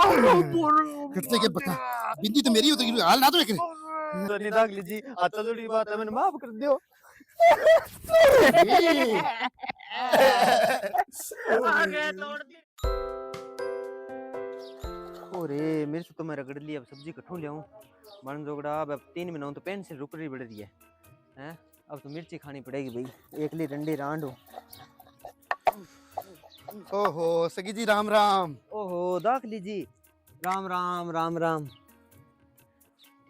कितने के बता बिंदी तो मेरी हो तो हाल ना तो एक तो नहीं दाग लीजिए आता थोड़ी बात है मैंने माफ कर दियो अरे मेरे से तो मैं रगड़ ली अब सब्जी कठू ले आऊं बन जोगड़ा अब 3 महीनों तो पेंसिल रुक रही बढ़ रही है हैं अब तो मिर्ची खानी पड़ेगी भाई एकली डंडी रांड हो ओहो सगी जी राम राम। ओहो दाख लीजिए राम राम राम राम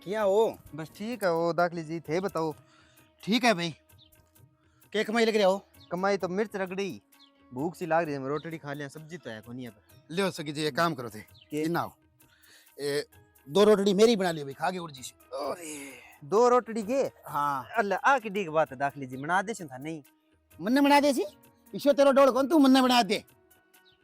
क्या हो? बस ठीक है वो दाख लीजिए थे बताओ ठीक है भाई। क्या कमाई लग रहा हो? कमाई तो मिर्च रगड़ी भूख सी लाग रही है रोटी खा लिया सब्जी तो है कोनी पर लियो सगी जी एक काम करो थे के? इन्ना हो दो रोटी मेरी बना लियो भाई खा के उड़ जी से। अरे 2 रोटड़ी के हाँ अल्लाह आ की डी बात है दाख लीजिए बना दे था नहीं मन्ने बना दे सी ईशो तेरो डोल कौन तू मन्ने बना दे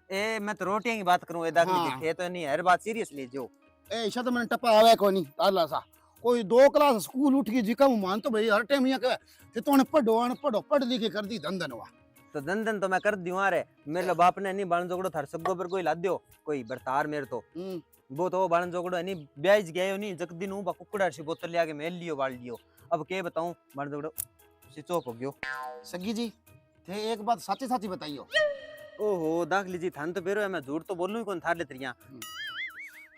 ए मैं तो रोटियां की बात करूं ए दाख लीजिए हाँ। थे तो नहीं हर बात सीरियस ले जो ए ईशो तो मैंने टप्पा आवे कोनी अल्लाह सा कोई 2 क्लास स्कूल उठ के जिका मान तो भाई हर टाइम यहाँ कहे ते तोने पढ़ो पढ़ लिख के कर दी धंधन हुआ तो दंदन तो मैं कर दियो अरे मेरे लो बाप ने नहीं बाण जोगड़ो थार सब गोबर कोई ला दियो कोई बरतार मेरे तो वो तो बाण जोगड़ो नहीं ब्याज गए नहीं जक दिन ऊ कुकड़ा सी बोतल ले आके मेल लियो बाल लियो अब के बताऊं बाण जोगड़ो सिचोक हो गयो सगी जी थे एक बात सच्ची सच्ची बताइयो। ओहो दाख लीजिए थान तो बेरो है मैं झूठ तो बोलूं ही कौन थार ले तरिया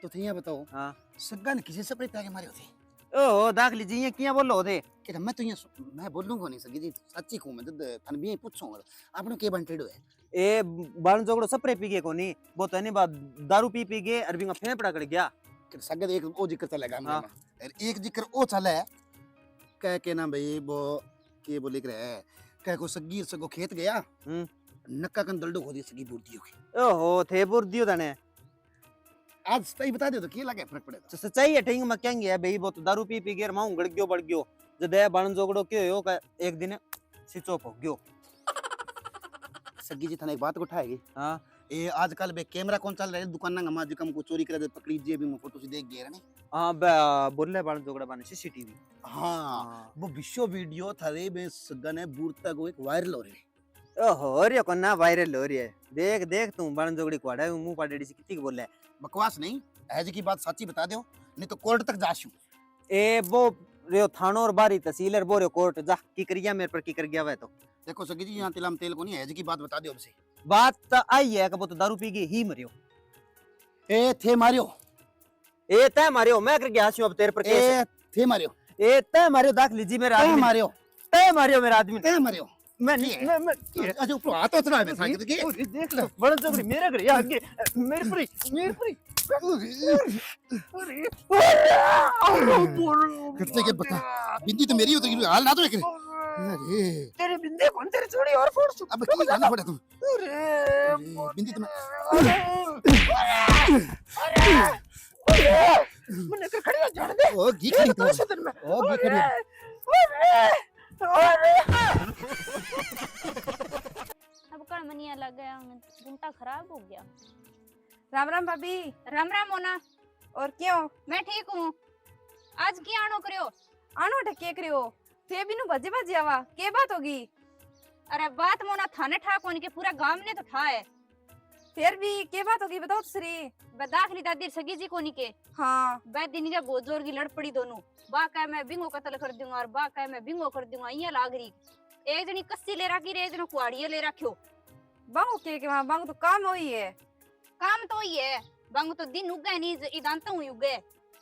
तो थे यहाँ बताओ हां सग्गा ने किसी से प्रेम आगे मारे होते ओहो दाख लीजिए ये किया बोलो थे कि मैं तो यहाँ मैं बोलूंगा नहीं सगी जी सच्ची कहूं मैं तो थन भी पूछूंगा आपने के बंटेडो है ए बाण जोगड़ो सप्रे पी गए कोनी वो तो नहीं बात दारू पी गए अरबी में फेफड़ा कर गया कि सगे एक ओ जिक्र चलेगा हाँ। और एक जिक्र ओ चले कह के ना भाई वो के बोले करे कह को सगी सगो खेत गया नक्का कन दलडो खो दी सगी बुर्दी हो गई। ओहो थे बुर्दियो तने आज सही बता दे तो क्या लगे फर्क पड़ेगा तो सच्चाई है ठेंग में क्या भाई वो तो दारू पी गए मां गड़ गयो बढ़ गयो जदे बाण जोगड़ो क्यों हो का एक दिन सिचोप हो गयो सगी जी थाने एक बात उठाएगी हां ए आजकल बे कैमरा कौन चल रहा है दुकान ना हमारे कम को चोरी करे पकड़ी जे भी फोटो से देख गए रे हां बोले बाण जोगड़ा बने सीसीटीवी हाँ वो विश्व वीडियो थारे बे सगा ने दूर तक एक वायरल हो रही है। ओहो रे कोना वायरल हो रही है देख देख तू बाण जोगड़ी कोड़ा मुंह पाडेड़ी से कितनी बोले बकवास नहीं ऐसी की बात सच्ची बता दो नहीं तो कोर्ट तक जाशू ए वो रे थानो और बारी तहसील और बोरे कोर्ट जा की करिया मेरे पर की कर गया वे तो देखो सगी जी यहाँ तिलम तेल को नहीं ऐसी की बात बता दो हमसे बात तो आई है कि वो तो दारू पी गई ही मरियो ए थे मारियो ए तय मारियो मैं कर गया हूं अब तेरे पर केस ए थे मारियो ए तय मारियो दाख लीजिए मेरा तय आदमी मारियो तय मारियो मेरा आदमी तय मारियो मैं नहीं मैं अच्छा ऊपर हाथ उतना है साकित के ओए देख लो बड़ा जोगड़ी मेरे घर आगे मेरे पर अरे कितने के बता बिंदी तो मेरी हो तो हाल ना तो एक अरे तेरे बिंदे कौन तेरे छोड़ी और फोड़ अब की गाना पड़ा तुम अरे बिंदी तुम मैंने कर खड़ी हो जाने दे ओ घी खड़ी तो ओ घी खड़ी अब कल मनिया लग गया गुंटा खराब हो गया। राम राम भाभी। राम राम मोना और क्यों? मैं ठीक हूँ। आज की आनो करियो आनो ठके करियो थे बिनु भजे भजे आवा के बात होगी? अरे बात मोना थाने ठा कोनी के पूरा गांव ने तो ठा है फिर भी के बात होगी बताओ तो सही। दाखली दादी सगी जी कोनी के हाँ दिन के गोजोर की लड़ पड़ी दोनों बा कह मैं बिंगो कत्ल कर दूंगा और बा कह मैं बिंगो कर दूंगा ये लाग रही एक जनी कस्सी ले रखी रे एक जनो कुआड़िया ले रखियो बांगो के वहां बांगो तो काम होई है काम तो ही है बांगो तो दिन उगे नहीं इदांत हुई उगे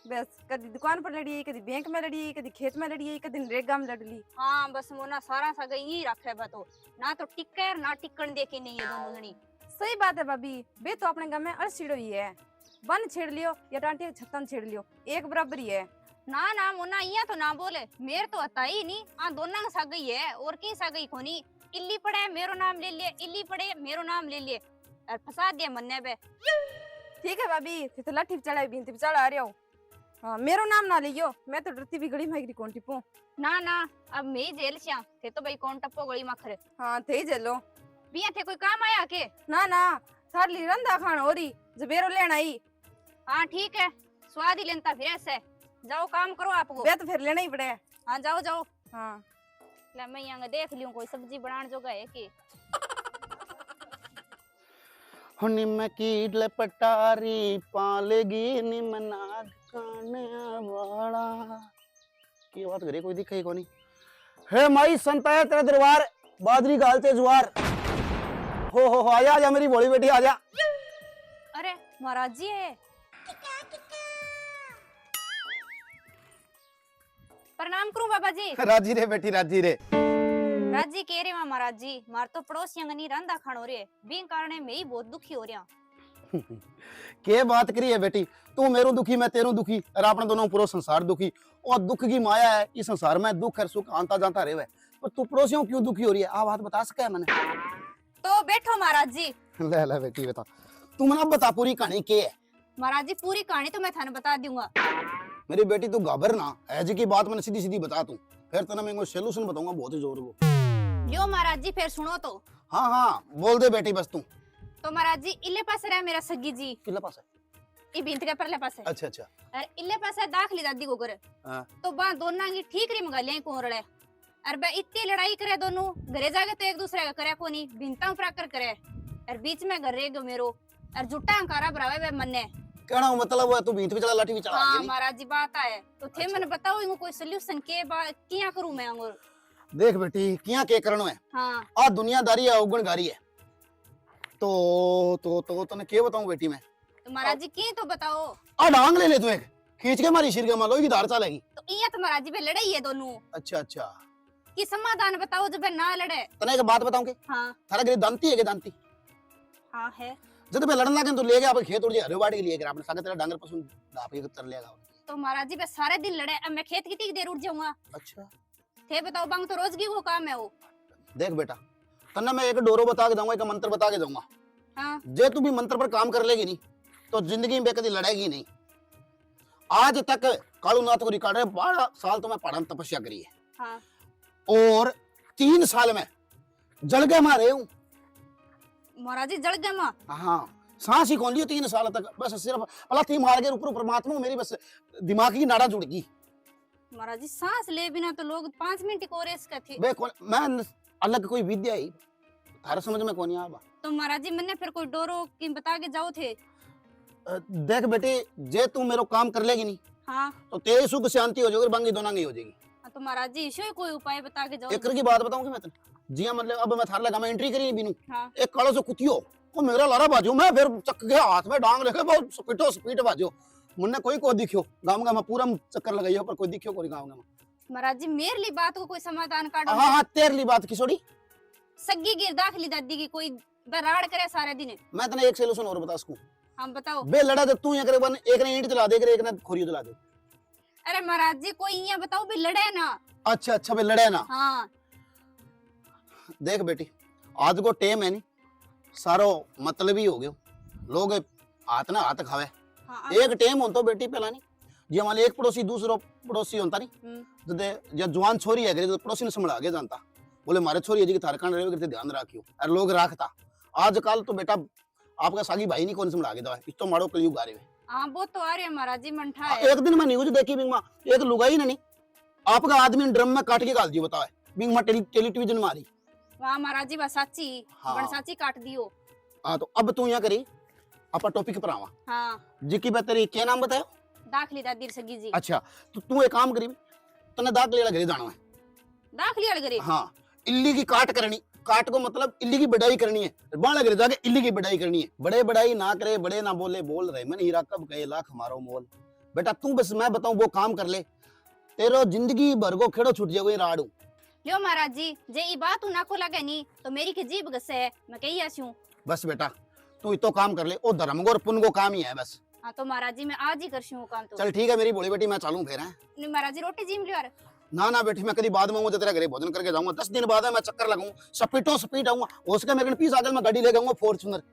बस कदी दुकान पर लड़ी कदी बैंक में लड़ी कदी खेत में लड़ी कदी नरेगा में लड़ी। हाँ बस मोना सारा सा यही रखे बतो ना तो टिक्कर ना टिक्कण देखे नहीं है दोनों जनी। सही बात है भाभी बे तो अपने गांव में अड़छिड़ो ही है बन छेड़ लियो या टांटी छत्तन छेड़ लियो एक बराबर ही है। ना ना मोना इया तो ना बोले मेरे तो आता ही नहीं आ दोनों सा गई है और की सा गई खोनी इल्ली पड़े मेरो नाम ले लिए इल्ली पड़े मेरो नाम ले लिए और फंसा दिया मन्ने पे। ठीक है भाभी थे तो लाठी चढ़ाई भी चढ़ा आ रहे हो। हाँ मेरो नाम ना लियो मैं तो डरती भी गड़ी में कौन टिपू। ना ना अब मैं जेल से थे तो भाई कौन टप्पो गली माखरे। हाँ थे जेलो बिया थे कोई काम आया के? ना ना थार ली रंधा खान हो रही जबेरो लेना आई। हाँ ठीक है स्वाद ही लेता फिर ऐसे जाओ काम करो आपको। वे तो फिर लेना ही पड़े। हाँ जाओ जाओ। हाँ ले मैं यहाँ देख लियो कोई सब्जी बनाने जोगा है कि निम कीडले पटारी पालेगी निम नाग काने वाला। की बात करे कोई दिखे को नहीं। हे माई संता है तेरा दरबार, बादरी गाल से जुआर। हो आजा आजा मेरी भोली बेटी आजा। अरे महाराज जी है। प्रणाम करूं बाबा जी। राजी रे बेटी राजी रे। राजी कह रहे हैं महाराज जी, मार तो पड़ोसियों नहीं रंधा खान हो रही है, बी कारण मैं ही बहुत दुखी हो रहा। के बात करी है बेटी, तू मेरो दुखी मैं तेरो दुखी और अपने दोनों पूरा संसार दुखी। और दुख की माया है इस संसार में, दुख और सुख आंता जाता रहे। पर तू पड़ोसियों क्यों दुखी हो रही है, आ बात बता सके है मैंने। तो बैठो महाराज जी। ले बेटी बता, तू मना बता पूरी कहानी के है। महाराज जी पूरी कहानी तो मैं थाने बता दूंगा। मेरी बेटी तू घबर ना, ऐसी की बात मैंने सीधी सीधी बता, तू फिर तेना मैं सोल्यूशन बताऊंगा बहुत ही जोर को। लियो महाराज जी फिर सुनो तो। हाँ बोल दे बेटी बस तू। तो महाराज जी इले पास रहा मेरा सगी जी, किले पास है? ई बिंत के परले पास है। अच्छा और इले पास है दाखली दादी को करे। हाँ। तो बा दोनों की ठीक री मंगा लिया कोन रड़े। और बे इतनी लड़ाई करे दोनों, घरे जाके तो एक दूसरे का करे कोनी, बिंता प्राकर करे। और बीच में घर रेगो मेरो और जुट्टा अंकारा बरावे बे मन्ने। कहना मतलब है तू बीच पे चला लाठी भी चला। हाँ महाराज जी बात है तो थे मैंने बताओ इनको कोई सोल्यूशन के बात किया करूं मैं अंगुर। देख बेटी किया के करनो है। हाँ आ दुनियादारी है उगणगारी है। तो तने के बताऊं बेटी मैं। तो महाराज जी की तो बताओ। आ डांग ले तू एक, खींच के मारी सिर के मालो की धार चलेगी। तो इया तो महाराज जी पे लड़ाई है दोनों। अच्छा की समाधान बताओ जब ना लड़े। तने एक बात बताऊं के, हाँ थारा घरे दांती है के दांती? हाँ है। जब पे लड़न लगे तो ले गया खेत उड़ हरे बाड़ी के लिए अपने सागे तेरा डांगर पसंद धाप के कर लेगा। तो महाराज जी पे सारे दिन लड़े, अब मैं खेत कितनी देर उठ जाऊंगा। अच्छा थे बताओ बांग तो रोज की वो काम है वो। देख बेटा, तन्ना मैं एक डोरो बता के जाऊंगा, एक मंत्र बता के जाऊंगा। हाँ जे तू भी मंत्र पर काम कर लेगी नहीं तो जिंदगी में कभी लड़ेगी नहीं। आज तक कालूनाथ को रिकॉर्ड है 12 साल तो मैं पढ़ा तपस्या करी है। हाँ और 3 साल में जल गए मारे हूँ। महाराज जी जड़ गए माँ। हाँ सांस ही कौन लियो 3 साल तक, बस सिर्फ अल्लाह थी मार के ऊपर परमात्मा मेरी बस दिमाग की नाड़ा जुड़ गई। महाराज जी सांस ले बिना तो लोग 5 मिनट को रेस का थे। मैं अलग कोई विद्या ही थारा समझ में कौन आ। तो महाराज जी मैंने फिर कोई डोरो की बता के जाओ थे। देख बेटे, जे तू मेरो काम कर लेगी नहीं हाँ तो तेरी सुख शांति हो जाएगी, बाकी दोनों की हो जाएगी। तो महाराज जी इसे कोई उपाय बता के जाओ। एक की बात बताऊं मैं तेरे जी, मतलब अब मैं थार लगा मैं एंट्री करी बिनु हाँ एक कालो से कुतियो वो मेरा लारा बाजू मैं फिर चक गया हाथ में डांग लेके बहुत स्पीड बाजो। मुन्ने कोई को दिखियो गांव में पूरा चक्कर लगाइयो पर कोई दिखियो कोई गांव में। महाराज जी मेरे लिए बात को कोई समाधान काटो। हाँ तेरे लिए बात की छोड़ी, सग्गी गिर दाखली दादी की कोई बराड़ करे सारे दिन। मैं तने एक सोल्यूशन और बता सकूं। हम बताओ। बे लड़ा तो तू करे बन एक ने ईंट चला दे करे एक ने खोरियो चला दे। अरे महाराज जी कोई ये बताओ भी लड़े ना। अच्छा बे लड़े ना। हाँ देख बेटी, आज को टेम है नहीं सारो मतलब ही हो गयो, लोग हाथ ना हाथ खावे। हाँ एक टेम हो तो बेटी पहला नहीं जी हमारे एक पड़ोसी दूसरो पड़ोसी होता नहीं जब जवान छोरी है तो पड़ोसी ने संभला के जानता बोले मारे छोरी है जी थारकान रहे करते ध्यान रखियो और लोग रखता। आजकल तो बेटा आपका सागी भाई नहीं कौन संभला के दवा इस तो मारो कलयुग आ रहे। हाँ वो तो आ रहे महाराज जी मंठा है। एक दिन मैं न्यूज देखी बिंगमा एक लुगाई ने नहीं आपका आदमी ड्रम में काट के गाल दियो बताओ बिंगमा टेलीविजन में आ रही। वाह महाराज जी बसाची हाँ। बरसाची काट दियो। हाँ तो अब तू यहाँ करी अपना टॉपिक पर आवा। हाँ जी की बेहतरी क्या नाम बतायो? दाखली दादी सगी जी। अच्छा तो तू एक काम करी तने दाखली वाला घरे जाना है। दाखली वाले घरे? हाँ इल्ली की काट करनी, काट को मतलब इल्ली की बढ़ाई करनी है, बाणा घरे जाके इल्ली की बढ़ाई करनी है। बड़े बढ़ाई ना करे बड़े ना बोले बोल रहे मैंने हीरा कब कहे लाख मारो मोल। बेटा तू बस मैं बताऊं वो काम कर ले तेरो जिंदगी भर को खेड़ो छूट जाएगा राड़ू। लियो महाराज जी जे ई बात ना को लगे नहीं तो मेरी के जीभ गसे है मैं कही आसूं। बस बेटा तू इतो काम कर ले ओ धर्म को और पुण्य को काम ही है बस। हाँ तो महाराज जी मैं आज ही करती हूँ काम तो। चल ठीक है मेरी बोली बेटी मैं चालू फिर है। नहीं महाराज जी रोटी जीम लियो। ना बेटी मैं कभी बाद में आऊंगा तेरे घरे भोजन करके जाऊंगा 10 दिन बाद मैं चक्कर लगाऊं स्पीड आऊंगा उसके मेरे पीस आगे मैं गाड़ी ले जाऊंगा फॉर्च्यूनर।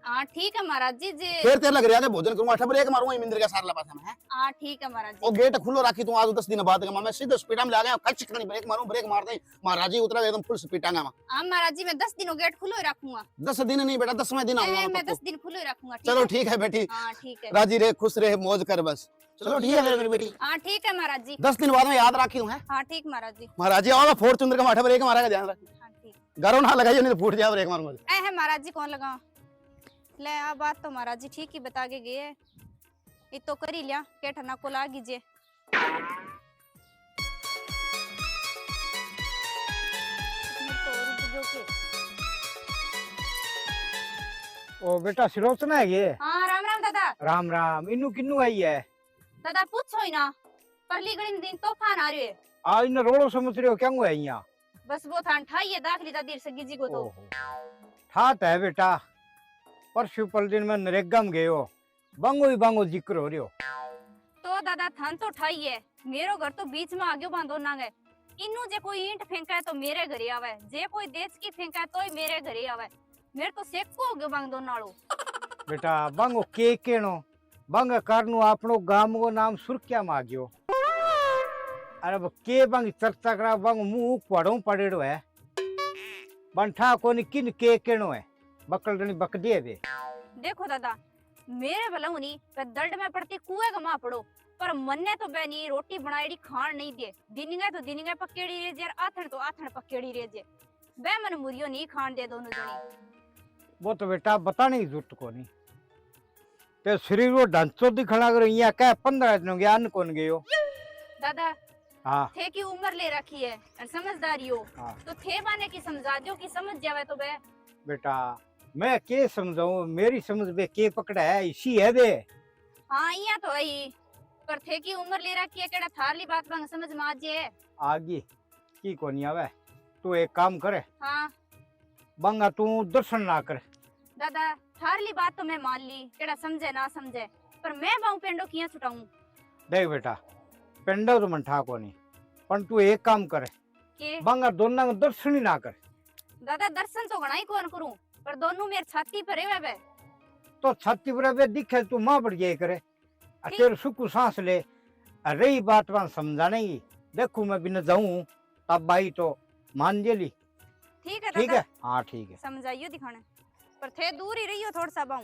हाँ ठीक है महाराज जी जे फिर तेरे लग रहा है भोजन करूंगा 8 ब्रेक मारूंगा इंद्र का सार लगा मैं। हाँ ठीक है महाराज वो जी। गेट खुलो राखी तू आज 10 दिन बाद मैं सीधे स्पीड में ले गया कच कनी ब्रेक मारूं ब्रेक मारते ही महाराज जी उतरा एकदम फुल स्पीड आंगा मैं। हाँ महाराज जी मैं 10 दिनों गेट खुलो ही रखूंगा। 10 दिन नहीं बेटा 10वें दिन आऊंगा मैं 10 दिन खुलो ही रखूंगा। चलो ठीक है बेटी। हाँ ठीक है। राजी रहे खुश रहे मौज कर बस। चलो ठीक है मेरी बेटी। हाँ ठीक है महाराज जी। 10 दिन बाद में याद राखी हूं है। हाँ ठीक महाराज जी। महाराज जी आओगा फॉर्च्यूनर का 8 ब्रेक मारेगा ध्यान रख। हाँ ठीक। घरों ना लगाइए नहीं तो फूट जाए ब्रेक मारूंगा। है महाराज जी कौन लगा? ले आ बात तो महाराज जी ठीक ही बता के गए है। ये तो कर ही लिया के ठना को लागी जे। ओ बेटा सिरोचना है ये। हाँ राम राम दादा। राम राम। इन्नू किन्नू आई है? दादा पूछो ही ना, परली गड़ी में दिन तूफान आ रही है। आ इन रोड़ो समझ रहे हो क्या हुआ है यहाँ? बस वो थान ठाई है दाखली दादी सगी जी को तो। ठात है बेटा, परसों पल दिन में नरेगा में गए हो, बांगो ही बांगो जिक्र हो रहे हो। तो दादा थान तो ठाई है, मेरो घर तो बीच में आगे बांधो ना गए। इन्नू जे कोई ईंट फेंका है तो मेरे घरे आवे, जे कोई देश की फेंका है तो ही मेरे घरे आवे। मेरे तो सेको हो गयो बांधो नालो। बेटा बांगो के केनो बांगा कारनु आपनो गाम को नाम सुरक्या में आ गयो। अरे अब के बांग चर्चा करा बांग मुंह पड़ो पड़ेड़ो है। बंठा कोनी किन के केनो है, बकल गनी बक दिए बे। देखो दादा, मेरे बलौनी पे दर्द में पड़ती कुएं गमा पड़ो, पर मन्ने तो बैनी रोटी बनाईडी खान नहीं दे। दिनिंगे तो दिनिंगे पकेड़ी रे जे, आथण तो आथण पकेड़ी रे जे। बे मन मुरियो नहीं खान दे दोनों जनी। वो तो बेटा बताने की जरूरत कोनी। ते शरीर को ढांचो दिखना करो यहाँ क्या 15 दिन हो गया अन्न कौन गए हो? दादा हाँ थे की उम्र ले रखी है और समझदारी हो, हाँ तो थे बाने की समझा दो कि समझ जावे तो बे। बेटा मैं के समझाऊं, मेरी समझ में के पकड़ा है इसी है बे। हाँ इया तो है, पर थे की उम्र ले रखी है केड़ा थारली बात बांग समझ में आ जे। आगे की कोनी आवे, तू एक काम करे हाँ बंगा तू दर्शन ना कर। दादा थारली बात तो मैं मान ली, केड़ा समझे ना समझे, पर मैं बाऊ पेंडो किया छुटाऊं। देख बेटा पेंडा तो मन ठा कोनी, पण तू एक काम करे के बंगा दोनों को दर्शन ही ना कर। दादा दर्शन तो घना ही कौन करूं, पर दोनों मेरे छाती पर है बे। तो छाती पर बे दिखे तू मां बढ़ जाए करे, तेरे सुकू सांस ले। रही बात वहां समझाने की, देखू मैं बिना जाऊं तब भाई तो मान जेली। ठीक है ठीक दादा, है हाँ ठीक है। समझाइयो दिखाने, पर थे दूर ही रहियो थोड़ा सा बाऊ।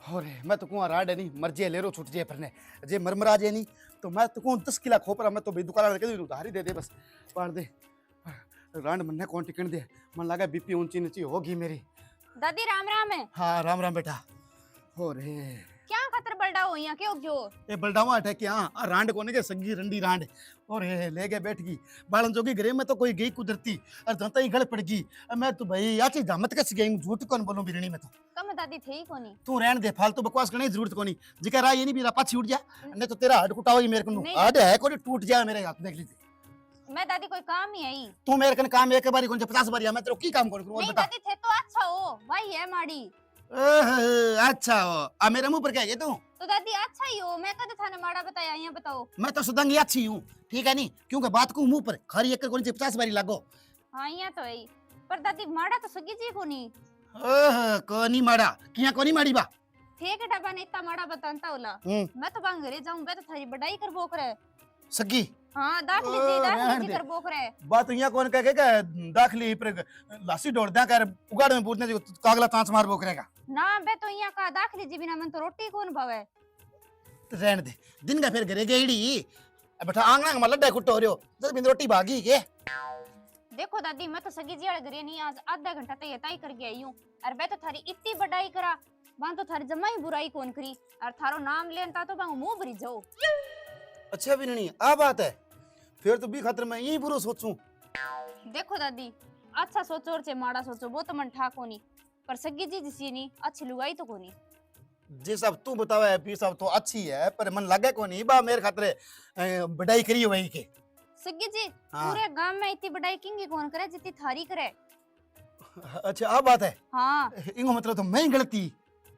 अरे मैं तो कुआं राड है नहीं मर जे ले रो छूट जे परने जे मरमरा जे नहीं तो मैं तो कुआं 10 किला खोपरा मैं तो भी दुकान के उधारी दे दे बस पार दे रांड मन्ने कौन टिकन दे मन लगा बीपी ऊंची नीची होगी मेरी। दादी राम राम है। हाँ राम राम बेटा। हो रे क्या खतर बलडा हो यहाँ क्यों क्यों? ए बलडावा अटैक क्या रांड कोने के सगी रंडी रांड और ले गए बैठ गई बालन जोगी घरे में तो कोई गई कुदरती और जनता ही गल पड़ गई। मैं तो भाई याची जामत कस गई झूठ कौन बोलूं बिरणी में तो कम दादी थे ही कोनी। तू रहन दे फालतू बकवास करने की जरूरत कोनी जिका राय ये नहीं भी पाछी उठ जा नहीं तो तेरा हड कुटाओ ही मेरे को नहीं। हड है कोई टूट जाए मेरे हाथ देख लीजिए। मैं दादी कोई काम ही आई। तू मेरे कन काम एक बारी कौन 50 बारी मैं तेरे को की काम करूं और नहीं बता। दादी थे तो अच्छा हो भाई है माड़ी। अच्छा हो आ मेरे मुंह पर क्या है तू? तो दादी अच्छा ही हो, मैं कद थाने माड़ा बताया यहाँ बताओ। मैं तो सुदंगी अच्छी हूँ ठीक है नहीं क्योंकि बात को मुंह पर खरी एक कौन 50 बारी लागो। हाँ यहाँ तो है, पर दादी माड़ा तो सगी जी कोनी। कोनी माड़ा किया कोनी माड़ी बा थे के डब्बा ने इतना माड़ा बताता होला। मैं तो बांग घरे जाऊं, मैं तो थारी बड़ाई कर बोक रहे। सगी हाँ दाखली जी कर बोक रहे। बात यहाँ कौन कह के दाखली पर लासी ढोड़ दिया कर उगाड़ में पूछने जो कागला तांच मार बोक रहेगा ना बे तो यहाँ का दाखली जी बिना मन तो रोटी कौन भावे। तो रहने दे दिन का फिर घरे गईड़ी बेटा आंगना में लड्डा कुट्टो हो रहे हो जब बिंद रोटी भागी के। देखो दादी मैं तो सगी जी वाले घरे नहीं आज आधा घंटा तक यताई करके आई हूँ और मैं तो थारी इतनी बड़ाई करा बां तो थारी जमा ही बुराई कौन करी और थारो नाम लेनता तो बांग मुंह भरी जाओ। अच्छा भी नहीं आ बात है फिर तो भी खातिर मैं यही बुरो सोचूं। देखो दादी अच्छा सोचो और चे माड़ा सोचो वो तो मन ठा कोनी, पर सगी जी जिसी नहीं अच्छी लुगाई तो कोनी। जे सब तू बतावा है पी सब तो अच्छी है पर मन लगे को नहीं बा मेरे खातिर बढ़ाई करी वही के। सगी जी हाँ। पूरे गांव में इतनी बढ़ाई किंगी कौन करे जितनी थारी करे। अच्छा आ बात है हाँ इनको मतलब तो मैं ही गलती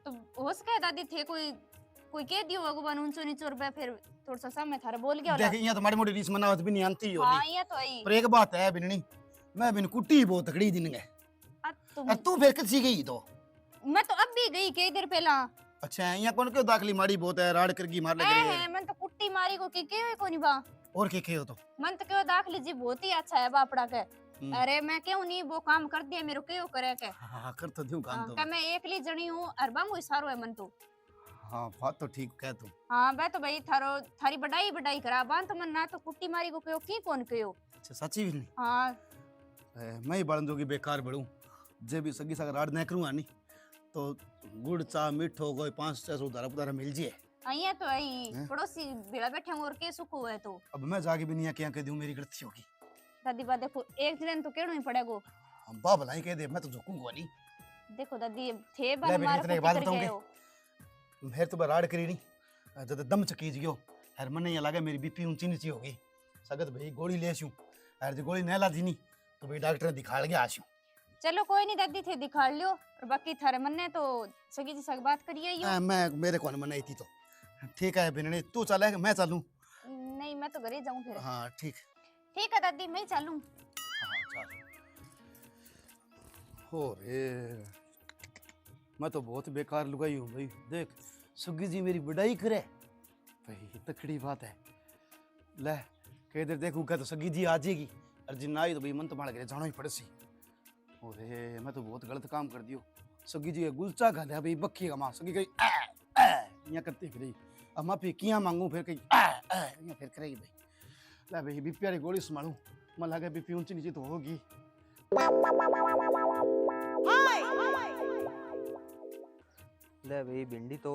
तो हो सके दादी थे कोई कह दियो भगवान ऊंचो नीचो रुपए फिर थोड़ा सा सामने थारे बोल गया होला। देख यहाँ तो माड़ी मोटी रीस मनावत भी नहीं आती हो हाँ ये तो आई पर एक बात है बिननी मैं बिन कुटी बहुत तगड़ी दिन गए और तू फिर किसी गई तो मैं तो अब भी गई कई देर पहला। अच्छा यहाँ कौन क्यों दाखली माड़ी बहुत है राड़ करगी मार लग रही है मन तो कुट्टी मारी को के कोनी बा और के हो तो मन तो क्यों दाखली जी बहुत ही अच्छा है बापड़ा के। अरे मैं क्यों नहीं वो काम कर दिया मेरे क्यों करे के। हाँ कर तो दूं काम तो मैं एकली जनी हूँ और बांगो सारो है मन तो। हाँ बात तो ठीक कह तू। हाँ मैं तो भाई थारी बढ़ाई करा बांध तो मन ना तो कुट्टी मारी को क्यों की कौन क्यों। अच्छा सच्ची भी नहीं हाँ मैं ही बड़न जोगी बेकार बढ़ूं जे भी सगी सागर राड नहीं करूँगा नहीं तो गुड़ चा मीठो कोई 500 उधारा पुधारा मिल जाए। अइया तो आई हैं? पड़ोसी भेड़ा बैठे और के सुख हुए तो अब मैं जाके भी नहीं क्या कह दूं मेरी गलती होगी। दादी बा देखो एक दिन तो केड़ो ही पड़ेगो। हम बा भलाई कह दे मैं तो झुकूंगा नहीं। देखो दादी थे ले बार बेटी, मार इतने को बात कर बताऊंगे। गए हो। फिर तो राड करी नहीं जब दम चकीज गयो हर मन ये लगा मेरी बीपी ऊंची नीची होगी सगत भाई गोली ले आशूं हर जो गोली नहीं लादी नहीं तो भाई डॉक्टर ने दिखा लगे आशूं। चलो कोई नहीं दादी थे दिखा लियो और बाकी थारे मन ने तो सगी जी सग बात करिए यो। मैं मेरे को मन आई थी तो ठीक है बिनने तू चले मैं चलूं। नहीं मैं तो घर ही जाऊं फिर। हाँ ठीक ठीक है दादी मैं चलूं। हाँ चल। हो रे मैं तो बहुत बेकार लुगाई हूँ भाई। देख सुगी जी मेरी बड़ाई करे भाई तकड़ी बात है। ले कह दे देखूंगा तो सगी जी आ जाएगी और जिन आई तो भाई मन तो मार के जाना ही पड़े सी। अरे मैं तो बहुत गलत काम कर दियो। सगी जी गुलचा खा लिया भाई बक्की का मां सगी कही यहाँ करती फिर अब माफी किया मांगू फिर कही यहाँ फिर करेगी भाई। ले भाई बीपी वाली गोली संभालू मैं लगा बीपी ऊंची नीचे तो होगी। ले भाई भिंडी तो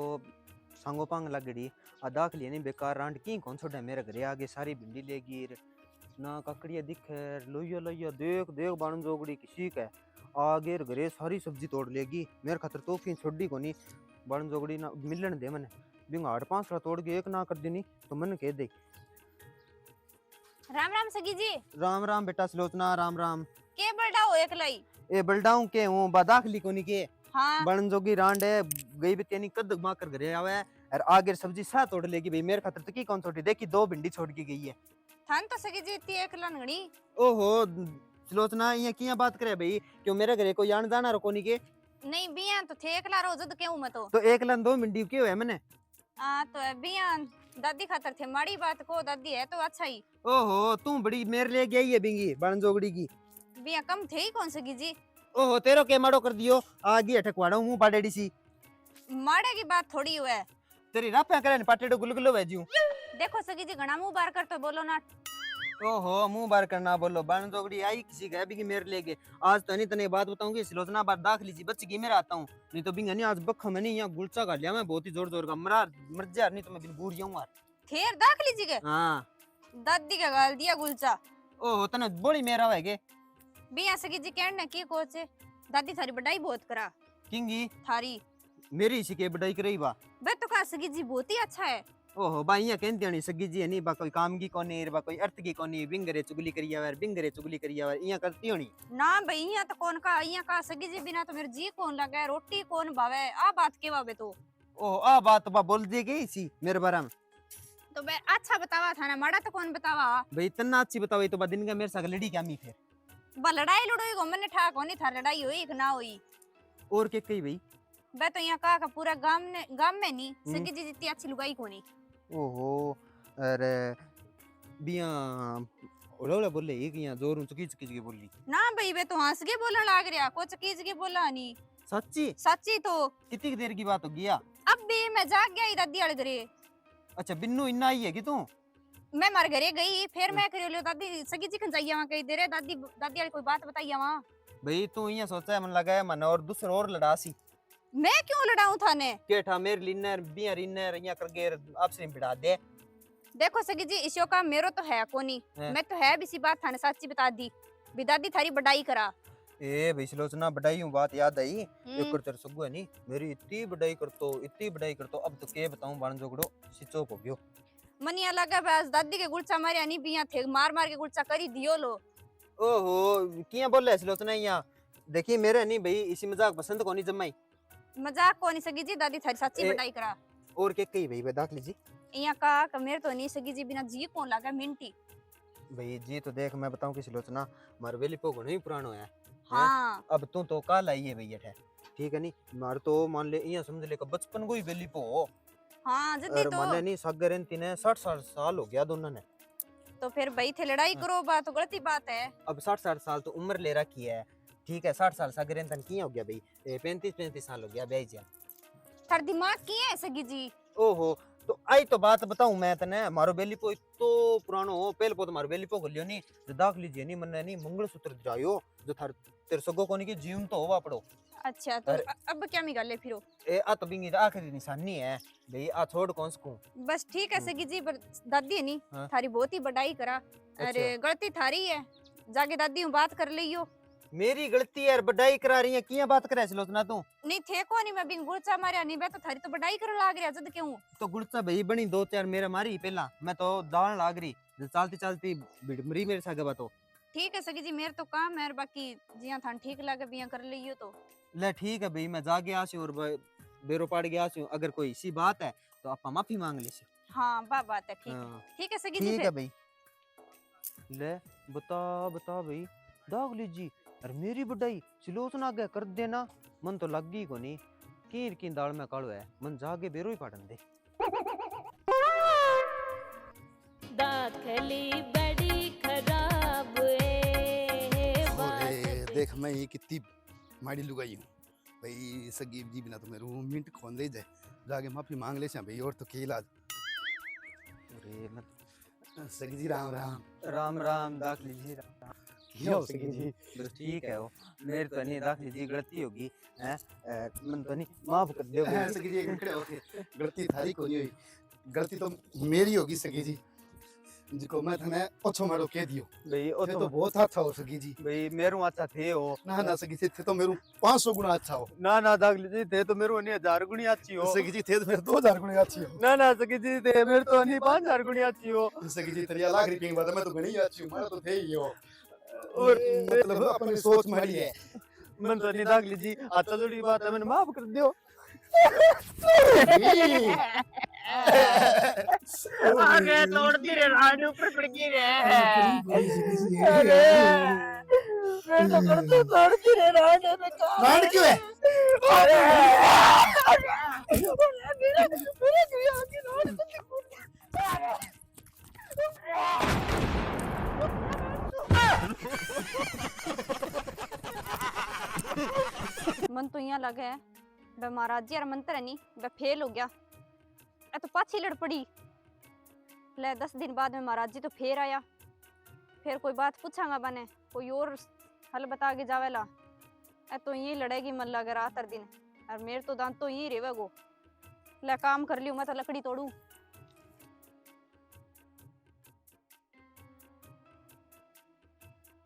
सांगो पांग लगड़ी अदाख लिए नहीं बेकार रांड की कौन छोटा मेरे घरे आगे सारी भिंडी लेगी ना ककड़िया दिखे लोइया लोइया देख देख बाण जोगड़ी किसी का आगे घरे सारी सब्जी तोड़ लेगी मेरे खातर तो की छोड़ी कोनी बाण जोगड़ी ना मिलन दे मने बिंग 8-5 तोड़ के एक ना कर देनी तो मन कह दे। राम राम सगी जी। राम राम बेटा सलोचना राम राम। के बड़ा हो एक लाई ए बलडाऊ के हूं बदाखली कोनी के हाँ बण जोगी रांड है गई बेतियानी कद मा कर घरे आवे और आगे सब्जी सा तोड़ लेगी भाई मेरे खातर तो की कौन छोटी देखी 2 भिंडी छोड़ के गई है। थान तो सगी जी इतनी एक लंगड़ी। ओहो सलोचना ये किया बात करे भाई क्यों मेरे घरे को जान जाना रो कोनी के नहीं बिया तो थे एकला रोज तो क्यों मत तो एक लन 2 भिंडी क्यों है मैंने आ तो बिया दादी खातर थे माड़ी बात को दादी है तो अच्छा ही। ओहो तू बड़ी मेरे लिए गई है बिंगी बण जोगड़ी की बिया कम थे ही कौन सगी जी। ओहो तेरो के माड़ो कर दियो आगी अठकवाड़ो मुंह पाडेड़ी सी माड़े की बात थोड़ी हुए तेरी रापया करे पाटेड़ो गुलगुलो भेजू। देखो सगी जी घना मुंह बार कर तो बोलो ना। ओहो मुंह बार करना बोलो बण जोगड़ी आई किसी गए बिंगी मेरे लिए आज तो नहीं तने बात बताऊंगी सलोचना बार दाख लीजिए बच गई मेरा आता हूं नहीं तो बिंगा नहीं आज बखा मैंने यहाँ गुलचा कर लिया मैं बहुत ही जोर जोर का मर जा नहीं तो मैं बिन बूढ़ जाऊंगा। थेर दाख लीजिए हाँ दादी का गाल दिया गुलचा। ओहो तने बोली मेरा है बिया सगी जी कहने की कोच दादी थारी बड़ाई बहुत करा किंगी थारी मेरी इसी के बड़ाई करे बा बे तो का सगी जी बहुत ही अच्छा है। ओहो बाइया कहती हनी सगी जी नहीं बा कोई काम की कोनी बा कोई अर्थ की कोनी बिंगरे चुगली करिया वर बिंगरे चुगली करिया वर इया करती होनी ना भाई यहाँ तो कौन का यहाँ का सगी जी बिना तो मेरे जी कौन लगा रोटी कौन भावे आ बात के भावे तो ओहो आ बात बा बोल दी गई सी मेरे बारे में तो बे अच्छा बतावा था ना माड़ा तो कौन बतावा भाई इतना अच्छी बताओ तो बा दिन का मेरे साथ लड़ी क्या मी फिर बा लड़ाई लड़ोई को मैंने ठा कोनी था लड़ाई हुई कि ना हुई और के कही भाई बे तो यहाँ का पूरा गांव में नहीं सगी जी जितनी अच्छी लुगाई कोनी। ओहो अरे बिया ओला बोले एक यहाँ जोर चुकी चुकी के बोली ना भाई बे तो हंस के बोलने लाग रहा को चकीज के बोला नहीं सच्ची सच्ची तो कितनी देर की बात हो गया अब भी मैं जाग गया दादी वाले घरे। अच्छा बिन्नू इन्ना ही है कि तू मैं मार घरे गई फिर मैं करियो लियो दादी सगी जी कन जाइया वहां कही दे रे दादी दादी वाली कोई बात बताइया वहां भाई तू यहाँ सोचा है मन लगा है मन और दूसरा और लड़ासी मैं क्यों लड़ाऊं थाने के ठा मेरे लिनर बिया रिनर यहाँ करके आपसे भिड़ा दे। देखो सगी जी इशो का मेरो तो है कोनी है। मैं तो है भी सी बात थाने सच्ची बता दी भी दादी थारी बड़ाई करा। ए भाई सलोचना बढ़ाई हूँ बात याद आई हम्म, एक तेरे सगु है नी मेरी इतनी बढ़ाई कर तो अब तो के बताऊं बाण जोगड़ो सिचोक हो गयो मनिया लगा बस दादी के गुलचा मारे नहीं बिया थे मार मार के गुलचा करी दियो लो। ओहो किया बोल रहे सलोचना यहाँ देखिए मेरे नहीं भाई इसी मजाक पसंद को नहीं जमाई मजाक कोनी सगी जी दादी थारी सच्ची ए- बड़ाई करा। और के कही भाई दाख लीजिए यहाँ का मेरे तो नहीं सगी जी बिना जी कौन लगा मिनटी। भाई जी तो देख मैं बताऊं कि सलोचना मारवेली पो घणो ही पुरानो है हाँ अब तू तो काल आई है भैया ठे ठीक है नी मार तो मान ले यहाँ समझ ले का बचपन को ही वेली पो हाँ जल्दी और तो माने नहीं सागर तीने 60 साल हो गया दोनों ने तो फिर भाई थे लड़ाई हाँ। करो बात तो गलती बात है। अब 60 साल तो उम्र ले रखी है ठीक है 60 साल सागर तन किया हो गया भाई 35 साल हो गया ब्याह जा थार दिमाग की है सगी जी। ओहो तो आई तो बात बताऊं मैं तने, मारो बेलीपो तो पुरानो हो, पहले तो मारो बेलीपो को लियो नी, जो दाख लीजिए नी मन्ने नी मंगलसूत्र जायो, जो थार तेरे सगो कोनी की जीवन तो होवा पड़ो। अच्छा तो अरे। अब क्या मिगाले फिरो? ए आ तो बिंगी आखिरी निशानी है भाई, आ छोड़ कौन सकूं। बस ठीक है सगी जी, पर दादी है नी हाँ। थारी बहुत ही बड़ाई करा। अरे गलती थारी है, जाके दादी हूँ बात कर लियो। मेरी गलती है, बड़ाई करा रही है, किया बात करे लोचना तू? नहीं थे को नहीं, मैं बिन गुड़चा मारिया नहीं, मैं तो थारी तो बड़ाई कर लाग रहा जद क्यों? तो गुड़सा भाई बनी दो चार मेरा मारी पहला, मैं तो दाल लाग रही, चलती चलती भिड़मरी मेरे सागे बातो। ठीक है सगी जी, मेरे तो काम है, बाकी जिया थान ठीक लगे बिया कर लियो तो। ले ठीक है भाई, मैं जाके आसी और बेरो पाड़ गया आसी, अगर कोई इसी बात है तो आपा माफी मांग ली। हाँ बात है, ठीक है। हाँ। ठीक है सगी जी ठीक फिर। है भाई। ले बता बता भाई, दाग लीजी अरे मेरी बड़ाई चिलोचना आगे कर देना, मन तो लग गई को नहीं, कीर की दाल में कालो है, मन जाके बेरो ही पाटन दे। दाखली बड़ी खराब अरे देख मैं ये कितनी माड़ी लुगाई हूँ भाई, सगीब जी बिना तो मेरे मिनट खोन दे जाए, जाके माफी मांग ले भाई, और तो के इलाज। अरे मैं सगी जी राम राम। राम राम दाख लीजिए राम। यो सगी जी। बस ठीक है वो, मेरे तो नहीं दाख लीजिए गलती होगी है, मन तो नहीं माफ कर दो। सगी जी एक मिनट खड़े होके, गलती थारी को नहीं हुई, गलती तो मेरी होगी सगी जी, जिको मैं थाने ओछो मारो कह दियो। भाई ओ थे तो तो बहुत अच्छा हो सगी जी। भाई मेरू अच्छा थे हो। ना ना सगी जी, थे तो मेरू 500 गुना अच्छा हो। ना ना दाग लीजिए थे तो मेरू नहीं 1000 गुनी अच्छी हो। सगी जी थे तो मेरे 2000 गुना अच्छी हो। ना ना सकी जी थे मेरे तो नहीं 5000 गुनी अच्छी हो। सगी जी तेरी लाख रुपए की बात है, मैं तो घणी अच्छी हूँ, मारा तो थे ही हो। और मतलब अपनी सोच माड़ी है। मन तो नहीं दाग लीजिए, अच्छा जोड़ी बात है, मैंने माफ कर दियो। आगे तोड़ती रे राड ऊपर पड़ गई रे। अरे मैं तो करते तोड़ती रे राड में का। राड क्यों है? अरे मेरे दिया की राड मन तो यहाँ लगे है बे महाराज जी यार मंत्र है नी बे फेल हो गया, ए तो पाछी लड़ पड़ी। ले 10 दिन बाद में महाराज जी तो फिर आया, फिर कोई बात पूछांगा बने, कोई और हल बता के जावेला, ए तो यही लड़ेगी मन लगे रात हर दिन, और मेरे तो दांत तो यही रेवेगो। ले काम कर लियो, मैं तो लकड़ी तोड़ू।